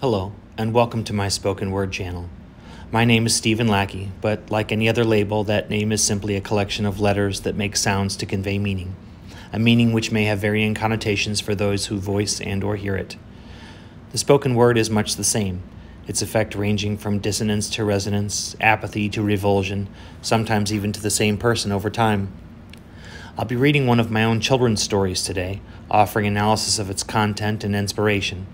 Hello, and welcome to my spoken word channel. My name is Stephen Lackey, but like any other label, that name is simply a collection of letters that make sounds to convey meaning, a meaning which may have varying connotations for those who voice and or hear it. The spoken word is much the same, its effect ranging from dissonance to resonance, apathy to revulsion, sometimes even to the same person over time. I'll be reading one of my own children's stories today, offering analysis of its content and inspiration.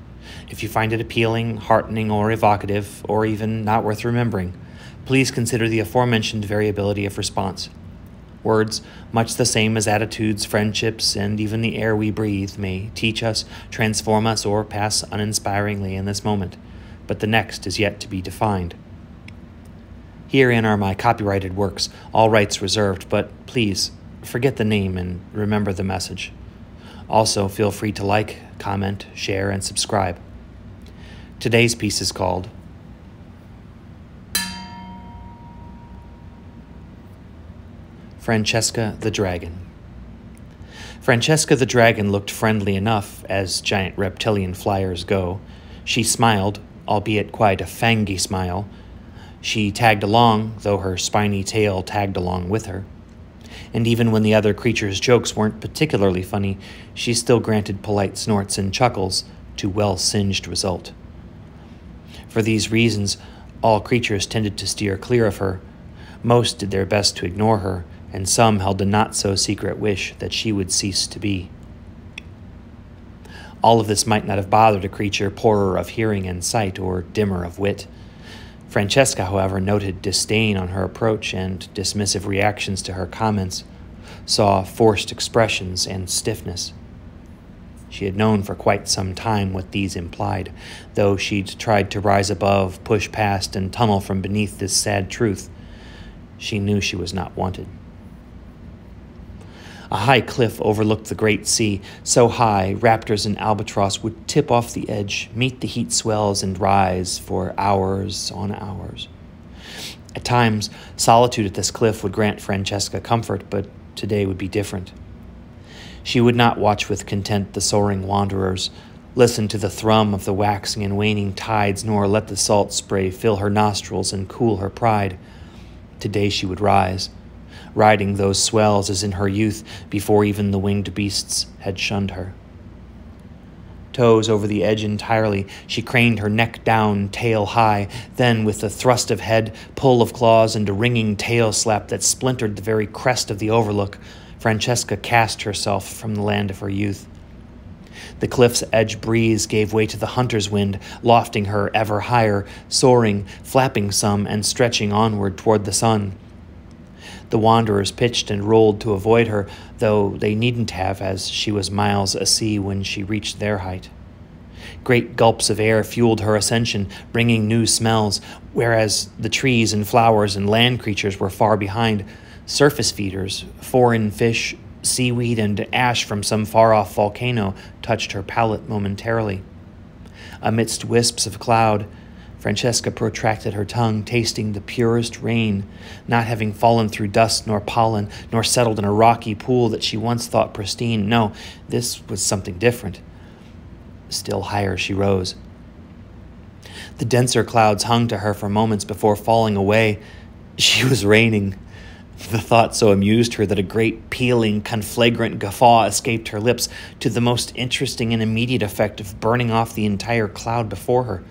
If you find it appealing, heartening, or evocative, or even not worth remembering, please consider the aforementioned variability of response. Words, much the same as attitudes, friendships, and even the air we breathe, may teach us, transform us, or pass uninspiringly in this moment, but the next is yet to be defined. Herein are my copyrighted works, all rights reserved, but please, forget the name and remember the message. Also, feel free to like, comment, share, and subscribe. Today's piece is called Francesca the Dragon. Francesca the Dragon looked friendly enough, as giant reptilian flyers go. She smiled, albeit quite a fangy smile. She tagged along, though her spiny tail tagged along with her. And even when the other creature's jokes weren't particularly funny, she still granted polite snorts and chuckles to well-singed result. For these reasons, all creatures tended to steer clear of her. Most did their best to ignore her, and some held a not-so-secret wish that she would cease to be. All of this might not have bothered a creature poorer of hearing and sight or dimmer of wit. Francesca, however, noted disdain on her approach and dismissive reactions to her comments, saw forced expressions and stiffness. She had known for quite some time what these implied, though she'd tried to rise above, push past, and tunnel from beneath this sad truth. She knew she was not wanted. A high cliff overlooked the great sea, so high raptors and albatross would tip off the edge, meet the heat swells, and rise for hours on hours. At times, solitude at this cliff would grant Francesca comfort, but today would be different. She would not watch with content the soaring wanderers, listen to the thrum of the waxing and waning tides, nor let the salt spray fill her nostrils and cool her pride. Today she would rise, riding those swells as in her youth, before even the winged beasts had shunned her. Toes over the edge entirely, she craned her neck down, tail high, then with a thrust of head, pull of claws, and a ringing tail slap that splintered the very crest of the overlook, Francesca cast herself from the land of her youth. The cliff's edge breeze gave way to the hunter's wind, lofting her ever higher, soaring, flapping some, and stretching onward toward the sun. The wanderers pitched and rolled to avoid her, though they needn't have, as she was miles a sea when she reached their height. Great gulps of air fueled her ascension, bringing new smells, whereas the trees and flowers and land creatures were far behind. Surface feeders, foreign fish, seaweed, and ash from some far-off volcano touched her palate momentarily. Amidst wisps of cloud, Francesca protracted her tongue, tasting the purest rain, not having fallen through dust nor pollen, nor settled in a rocky pool that she once thought pristine. No, this was something different. Still higher she rose. The denser clouds hung to her for moments before falling away. She was raining. The thought so amused her that a great, pealing, conflagrant guffaw escaped her lips, to the most interesting and immediate effect of burning off the entire cloud before her.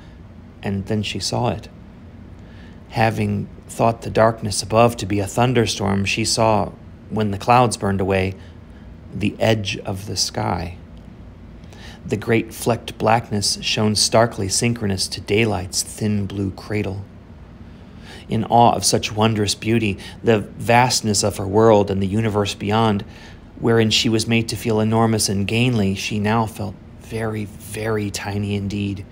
And then she saw it. Having thought the darkness above to be a thunderstorm, she saw, when the clouds burned away, the edge of the sky. The great flecked blackness shone starkly synchronous to daylight's thin blue cradle. In awe of such wondrous beauty, the vastness of her world and the universe beyond, wherein she was made to feel enormous and gainly, she now felt very, very tiny indeed,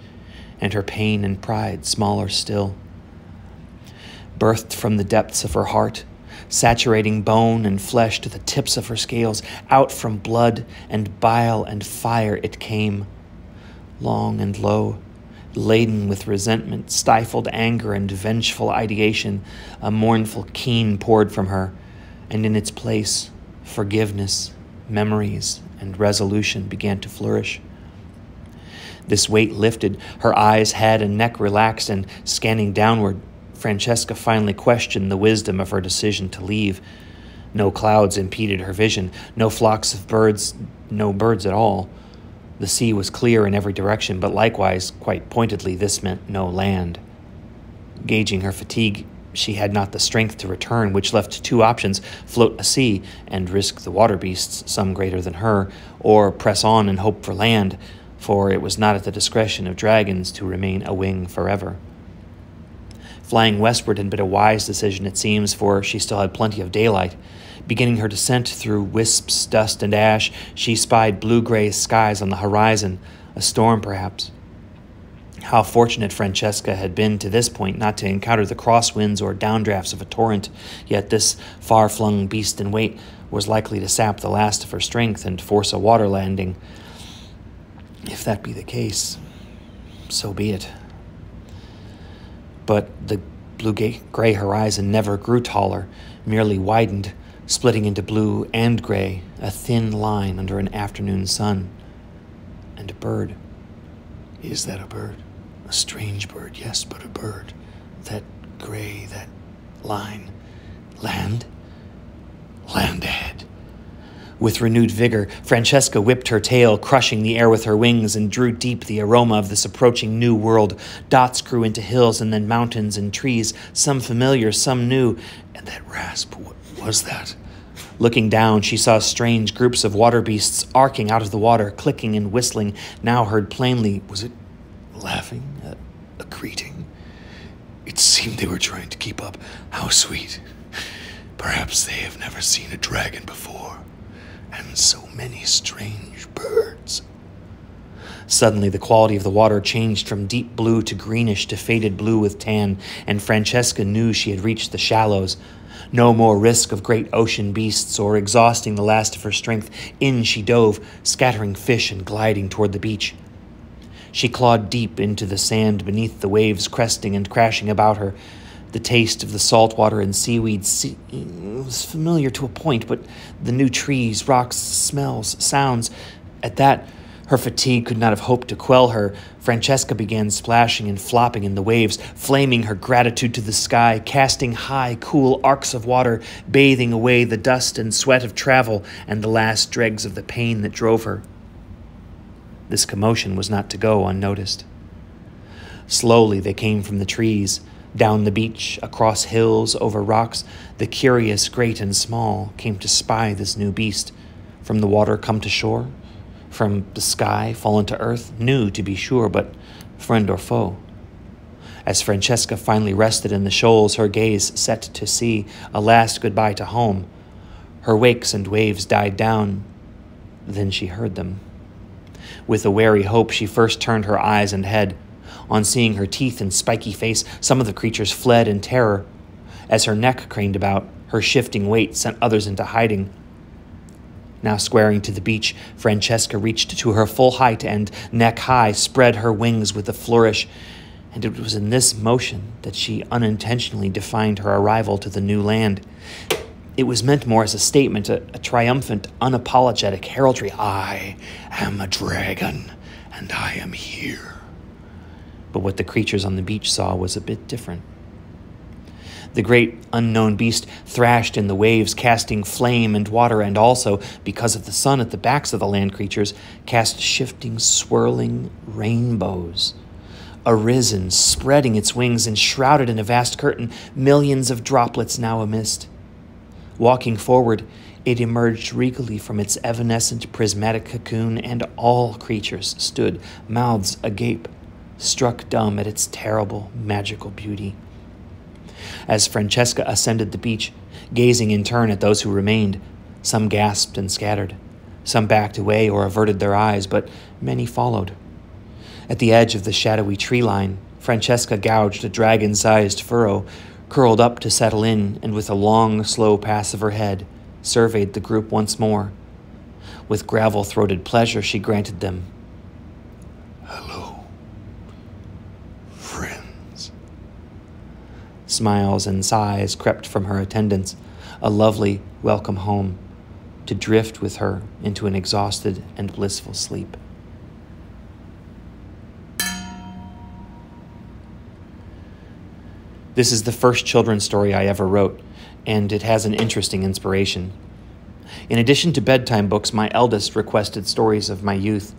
and her pain and pride smaller still. Birthed from the depths of her heart, saturating bone and flesh to the tips of her scales, out from blood and bile and fire it came, long and low, laden with resentment, stifled anger, and vengeful ideation. A mournful keen poured from her, and in its place, forgiveness, memories, and resolution began to flourish. This weight lifted, her eyes, head, and neck relaxed, and scanning downward, Francesca finally questioned the wisdom of her decision to leave. No clouds impeded her vision, no flocks of birds, no birds at all. The sea was clear in every direction, but likewise, quite pointedly, this meant no land. Gauging her fatigue, she had not the strength to return, which left two options: float a sea and risk the water beasts, some greater than her, or press on and hope for land, for it was not at the discretion of dragons to remain a wing forever. Flying westward had been a wise decision, it seems, for she still had plenty of daylight. Beginning her descent through wisps, dust, and ash, she spied blue-gray skies on the horizon, a storm perhaps. How fortunate Francesca had been to this point not to encounter the crosswinds or downdrafts of a torrent, yet this far-flung beast in weight was likely to sap the last of her strength and force a water landing. If that be the case, so be it. But the blue-gray horizon never grew taller, merely widened, splitting into blue and gray, a thin line under an afternoon sun. And a bird. Is that a bird? A strange bird, yes, but a bird. That gray, that line. Land? Land ahead. With renewed vigor, Francesca whipped her tail, crushing the air with her wings, and drew deep the aroma of this approaching new world. Dots grew into hills and then mountains and trees, some familiar, some new. And that rasp, what was that? Looking down, she saw strange groups of water beasts arcing out of the water, clicking and whistling, now heard plainly. Was it laughing? Accreting? It seemed they were trying to keep up. How sweet. Perhaps they have never seen a dragon before. And so many strange birds. Suddenly, the quality of the water changed from deep blue to greenish to faded blue with tan, and Francesca knew she had reached the shallows. No more risk of great ocean beasts or exhausting the last of her strength. In she dove, scattering fish and gliding toward the beach. She clawed deep into the sand beneath the waves cresting and crashing about her. The taste of the salt water and seaweed was familiar to a point, but the new trees, rocks, smells, sounds, at that, her fatigue could not have hoped to quell her. Francesca began splashing and flopping in the waves, flaming her gratitude to the sky, casting high, cool arcs of water, bathing away the dust and sweat of travel and the last dregs of the pain that drove her. This commotion was not to go unnoticed. Slowly they came from the trees, down the beach, across hills, over rocks. The curious, great and small, came to spy this new beast. From the water come to shore, from the sky fallen to earth, new to be sure, but friend or foe. As Francesca finally rested in the shoals, her gaze set to sea, a last goodbye to home. Her wakes and waves died down. Then she heard them. With a wary hope, she first turned her eyes and head. On seeing her teeth and spiky face, some of the creatures fled in terror. As her neck craned about, her shifting weight sent others into hiding. Now squaring to the beach, Francesca reached to her full height and, neck high, spread her wings with a flourish. And it was in this motion that she unintentionally defined her arrival to the new land. It was meant more as a statement, a triumphant, unapologetic heraldry. I am a dragon, and I am here. But what the creatures on the beach saw was a bit different. The great unknown beast thrashed in the waves, casting flame and water, and also, because of the sun at the backs of the land creatures, cast shifting, swirling rainbows. Arisen, spreading its wings, and shrouded in a vast curtain, millions of droplets now amist. Walking forward, it emerged regally from its evanescent prismatic cocoon, and all creatures stood, mouths agape, struck dumb at its terrible, magical beauty. As Francesca ascended the beach, gazing in turn at those who remained, some gasped and scattered, some backed away or averted their eyes, but many followed. At the edge of the shadowy tree line, Francesca gouged a dragon-sized furrow, curled up to settle in, and with a long, slow pass of her head, surveyed the group once more. With gravel-throated pleasure, she granted them. Hello, friends. Smiles and sighs crept from her attendants, a lovely welcome home, to drift with her into an exhausted and blissful sleep. This is the first children's story I ever wrote, and it has an interesting inspiration. In addition to bedtime books, my eldest requested stories of my youth.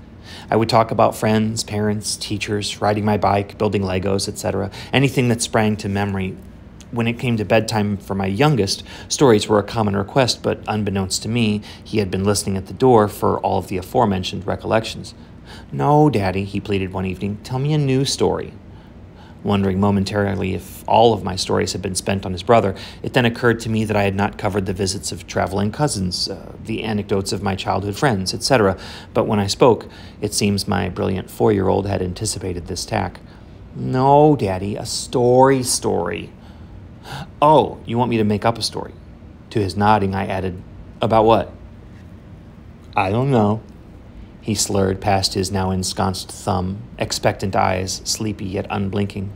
I would talk about friends, parents, teachers, riding my bike, building Legos, etc., anything that sprang to memory. When it came to bedtime for my youngest, stories were a common request, but unbeknownst to me, he had been listening at the door for all of the aforementioned recollections. "No, Daddy," he pleaded one evening, "tell me a new story." Wondering momentarily if all of my stories had been spent on his brother, it then occurred to me that I had not covered the visits of traveling cousins, the anecdotes of my childhood friends, etc. But when I spoke, it seems my brilliant 4-year-old had anticipated this tack. "No, Daddy, a story. "Oh, you want me to make up a story?" To his nodding, I added, "About what?" "I don't know." He slurred past his now ensconced thumb, expectant eyes, sleepy yet unblinking.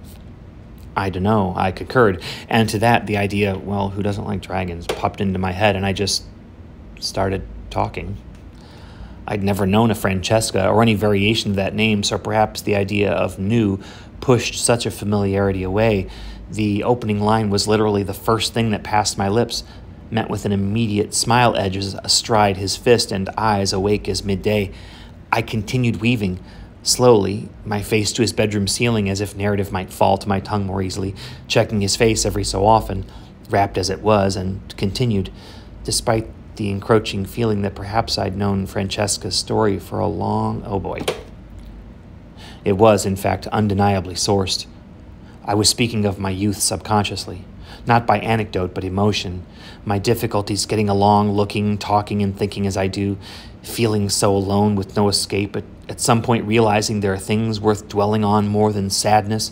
"I dunno," I concurred, and to that the idea, well, who doesn't like dragons, popped into my head, and I just started talking. I'd never known a Francesca or any variation of that name, so perhaps the idea of new pushed such a familiarity away. The opening line was literally the first thing that passed my lips, met with an immediate smile edge astride his fist and eyes awake as midday. I continued weaving, slowly, my face to his bedroom ceiling as if narrative might fall to my tongue more easily, checking his face every so often, wrapped as it was, and continued, despite the encroaching feeling that perhaps I'd known Francesca's story for a long... Oh boy. It was, in fact, undeniably sourced. I was speaking of my youth subconsciously, not by anecdote but emotion, my difficulties getting along, looking, talking, and thinking as I do, feeling so alone with no escape, but at some point realizing there are things worth dwelling on more than sadness,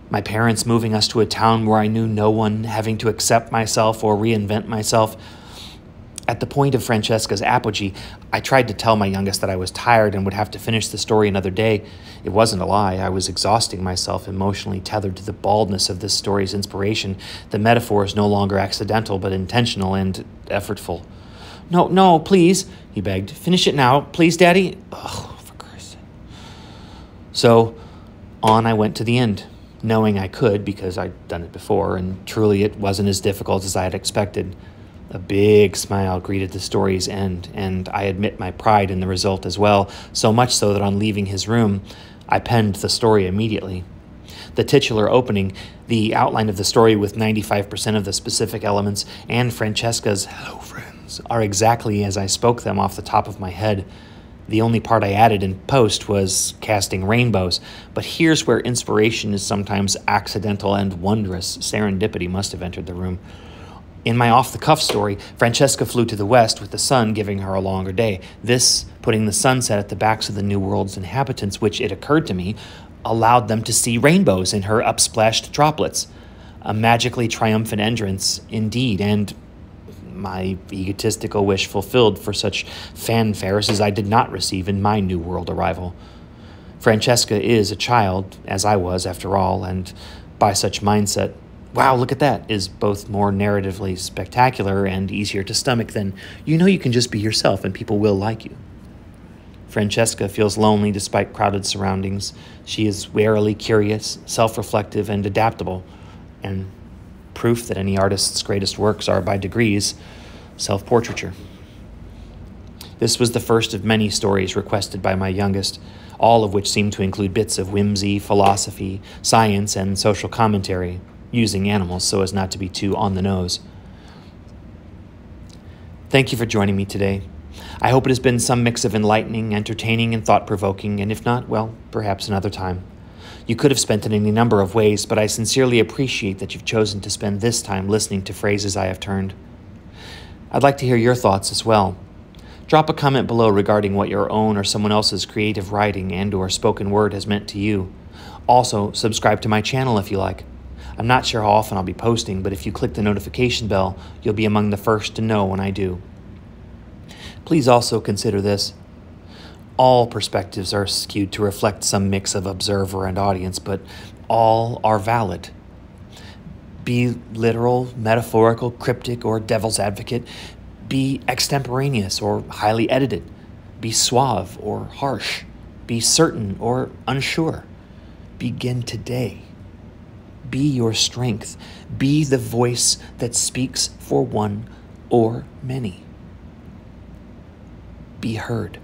my parents moving us to a town where I knew no one, having to accept myself or reinvent myself. At the point of Francesca's apogee, I tried to tell my youngest that I was tired and would have to finish the story another day. It wasn't a lie. I was exhausting myself, emotionally tethered to the baldness of this story's inspiration. The metaphor is no longer accidental, but intentional and effortful. No, please," he begged. "Finish it now. Please, Daddy." "Ugh, for Christ's sake." So on I went to the end, knowing I could because I'd done it before, and truly it wasn't as difficult as I had expected. A big smile greeted the story's end, and I admit my pride in the result as well, so much so that on leaving his room, I penned the story immediately. The titular opening, the outline of the story with 95% of the specific elements, and Francesca's "hello, friends," are exactly as I spoke them off the top of my head. The only part I added in post was casting rainbows, but here's where inspiration is sometimes accidental and wondrous. Serendipity must have entered the room. In my off-the-cuff story, Francesca flew to the west with the sun giving her a longer day, this putting the sunset at the backs of the New World's inhabitants, which, it occurred to me, allowed them to see rainbows in her upsplashed droplets. A magically triumphant entrance, indeed, and my egotistical wish fulfilled for such fanfares as I did not receive in my New World arrival. Francesca is a child, as I was, after all, and by such mindset, "Wow, look at that," is both more narratively spectacular and easier to stomach than, "You know you can just be yourself and people will like you." Francesca feels lonely despite crowded surroundings. She is warily curious, self-reflective, and adaptable, and proof that any artist's greatest works are, by degrees, self-portraiture. This was the first of many stories requested by my youngest, all of which seemed to include bits of whimsy, philosophy, science, and social commentary, using animals so as not to be too on the nose. Thank you for joining me today. I hope it has been some mix of enlightening, entertaining, and thought-provoking, and if not, well, perhaps another time. You could have spent it in any number of ways, but I sincerely appreciate that you've chosen to spend this time listening to phrases I have turned. I'd like to hear your thoughts as well. Drop a comment below regarding what your own or someone else's creative writing and/or spoken word has meant to you. Also, subscribe to my channel if you like. I'm not sure how often I'll be posting, but if you click the notification bell, you'll be among the first to know when I do. Please also consider this. All perspectives are skewed to reflect some mix of observer and audience, but all are valid. Be literal, metaphorical, cryptic, or devil's advocate. Be extemporaneous or highly edited. Be suave or harsh. Be certain or unsure. Begin today. be your strength. Be the voice that speaks for one or many. Be heard.